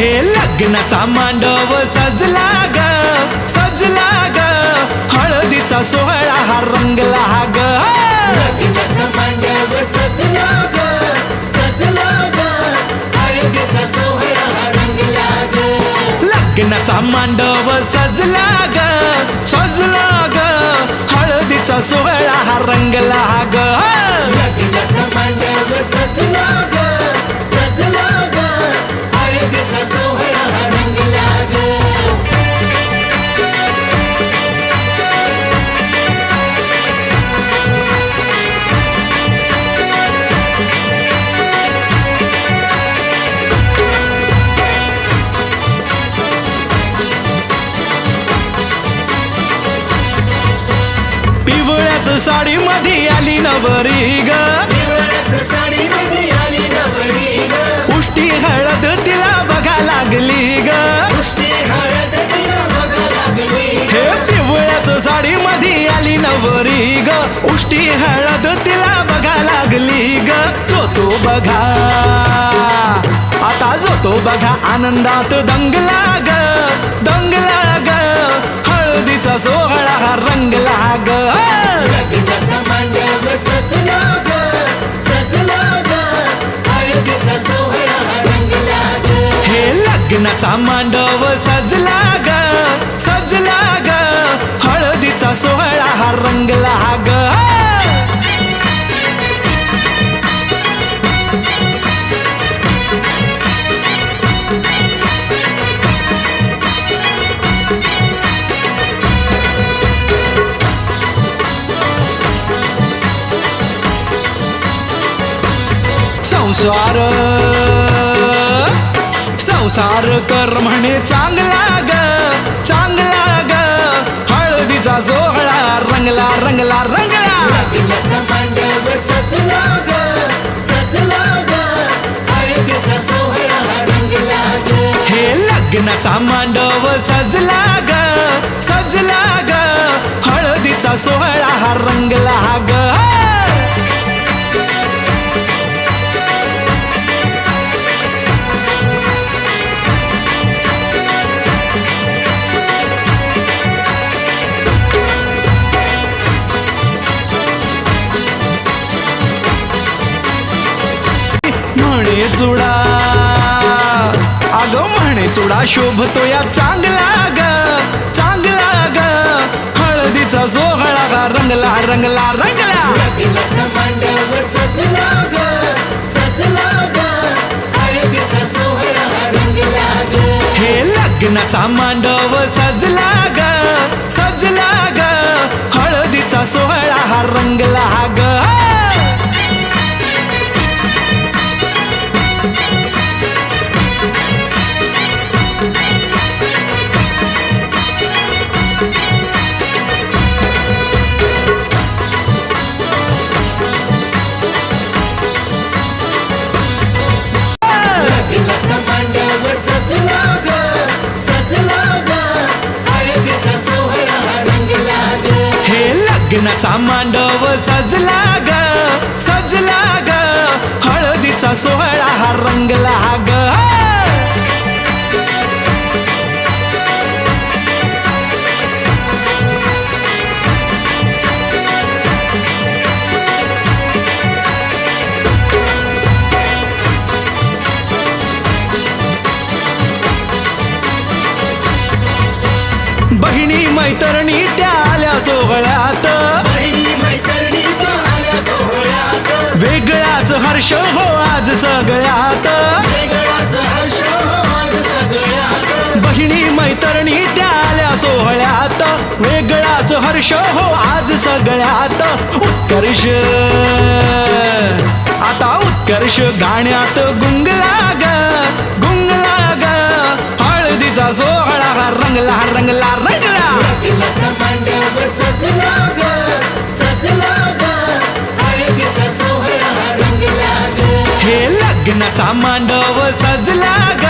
हे लग्नाचा मांडव सजला ग सजला ग हळदीचा सोहळा हा रंगला ग लग्नाचा मांडव सजला ग सजला ग हळदीचा सोहळा हा रंगला ग लग्नाचा मांडव सजला ग सजला ग हळदीचा सोहळा हा रंगला ग लग्नाचा मांडव सजला ग सजला ग हळदीचा सोहळा हा रंगला ग पिवळ्याच साडी मध्ये आली नवरी ग पिवळ्याच साडीमध्ये आली नवरी ग उष्टी हळद तिला बघा लागली ग उष्टी हळद तिला बघा लागली हे पिवळ्याच साडी मध्ये आली नवरी ग उष्टी हळद तिला बघा लागली ग जो बघा आता जो बघा आनंदात दंगला ग दंगला ग हळदीचा सोहळा हा रंगला ग लग्नाचा मांडव सजला ग सजला ग हळदीचा सोहळा हा रंगला ग हे लग्नाचा मांडव सजला ग सजला ग हळदीचा सोहळा हा रंगला ग संसार संसार कर म्हणे चांगला ग चांगला ग हळदीचा सोहळा रंगला रंगला रंगला लग्नाचा मांडव सजला ग सजला ग हळदीचा सोहळा हा रंगला ग हे लग्नाचा मांडव सजला ग सजला ग हळदीचा सोहळा हा रंगला ग म्हणे चुडा अगं म्हणे चुडा शोभतो या चांगला ग चांगला ग हळदीचा सोहळा गा रंगला रंगला रंगला लग्नाचा मांडव सजला ग सजला ग हळदीचा सोहळा हा रंगला ग हे लग्नाचा मांडव सजला ग सजला ग हळदीचा सोहळा हा रंगला ग लग्नाचा मांडव सजला ग सजला ग हळदीचा सोहळा हा रंगला ग हे लग्नाचा मांडव सजला ग सजला ग हळदीचा सोहळा हा रंगला ग बहिणी मैत्रिणी त्या आल्या सोहळ्यात बहिणी मैत्रिणी त्या आल्या सोहळ्यात वेगळाच हर्ष हो आज सगळ्यात वेगळाच हर्ष हो आज सगळ्यात बहिणी मैत्रिणी त्या आल्या सोहळ्यात वेगळाच हर्ष हो आज सगळ्यात उत्कर्ष आता उत्कर्ष गाण्यात गुंगला ग गुंगला ग हळदीचा सोहळा हा रंगला रंगला रंगला लग्नाचा मांडव सजला ग सजला ग हळदीचा सोहळा हा रंगला ग हे लग्नाचा मांडव सजला ग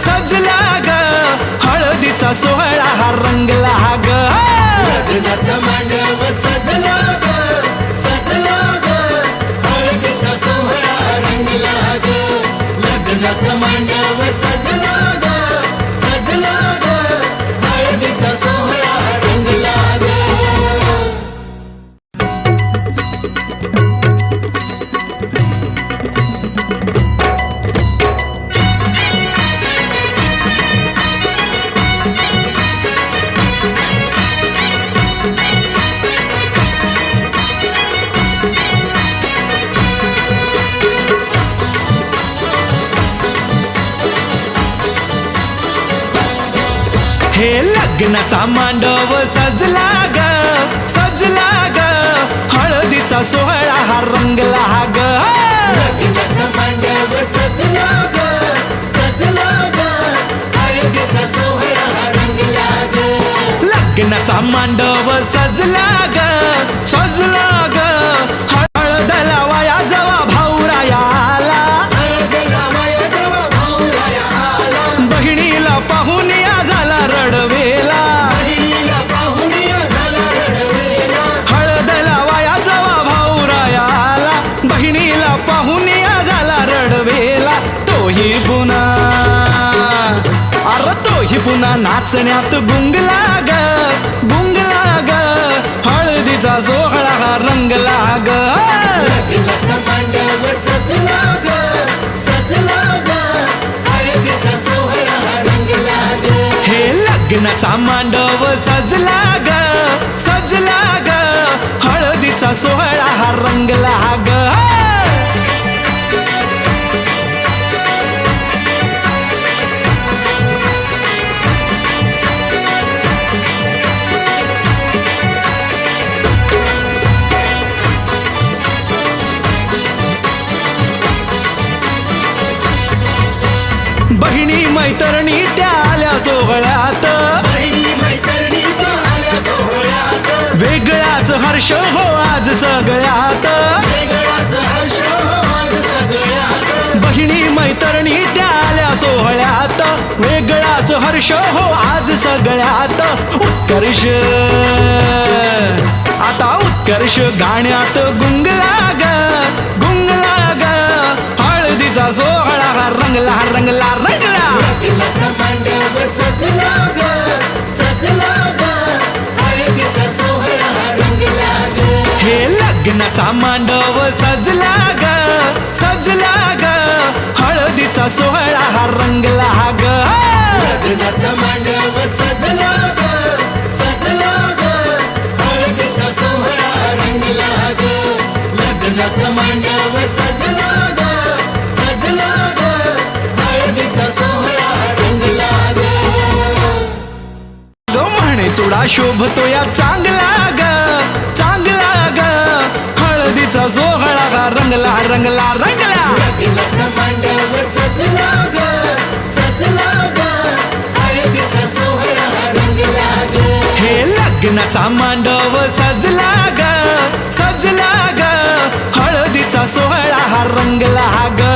सजला ग हळदीचा सोहळा हा रंगला ग लग्नाचा मांडव सजला ग सजला ग हळदीचा सोहळा हा रंगला ग लग्नाचा मांडव सजला ग हे लग्नाचा मांडव सजला ग सजला ग हळदीचा सोहळा हा रंगला ग लग्नाचा मांडव सजला ग सजला ग हळदीचा सोहळा हा रंगला ग लग्नाचा मांडव सजला ग सजला ग हळद लावाया जवा भाऊराया आला हळद लावाया जेव्हा भाऊराया आला बहिणीला पाहून या झाला रडवेला बहिणीला पाहून या झाला रडवेला हळद लावाया जवा भाऊराया आला बहिणीला पाहून या झाला रडवेला तोही पुन्हा अरे तोही पुन्हा नाचण्यात गुंगला ग गुंगला ग हळदीचा सोहळा हा रंगला ग लग्नाचा मांडव सजला ग सजला ग हळदीचा सोहळा हा रंगला ग हे लग्नाचा मांडव सजला ग सजला ग हळदीचा सोहळा हा रंगला ग बहिणी मैत्रिणी त्या आल्या सोहळ्यात बहिणी मैत्रिणीचा आल्या सोहळ्यात वेगळाच हर्ष हो आज सगळ्यात वेगळाच हर्ष हो आज सगळ्यात बहिणी मैत्रिणी त्या आल्या सोहळ्यात वेगळाच हर्ष हो आज सगळ्यात उत्कर्ष आता उत्कर्ष गाण्यात गुंगला ग गुंगला ग हळदीचा सोहळा हा रंगला रंगला रंगला लग्नाचा मांडव सजला ग सजला ग हळदीचा सोहळा हा रंगला ग हे लग्नाचा मांडव सजला ग सजला ग हळदीचा सोहळा हा रंगला ग लग्नाचा मांडव सजला ग सजला ग हळदीचा सोहळा हा रंगला ग लग्नाचा मांडव सजला ग सजला ग हळदीचा सोहळा हा रंगला ग ग म्हणे चुडा शोभतो या चांगला ग चांगला ग हळदीचा सोहळा हा रंगला रंगला रंगला लग्नाचा मांडव सजला ग सजला ग हळदीचा सोहळा हा रंगला ग हे लग्नाचा मांडव सजला ग सजला ग हळदीचा सोहळा हा रंगला ग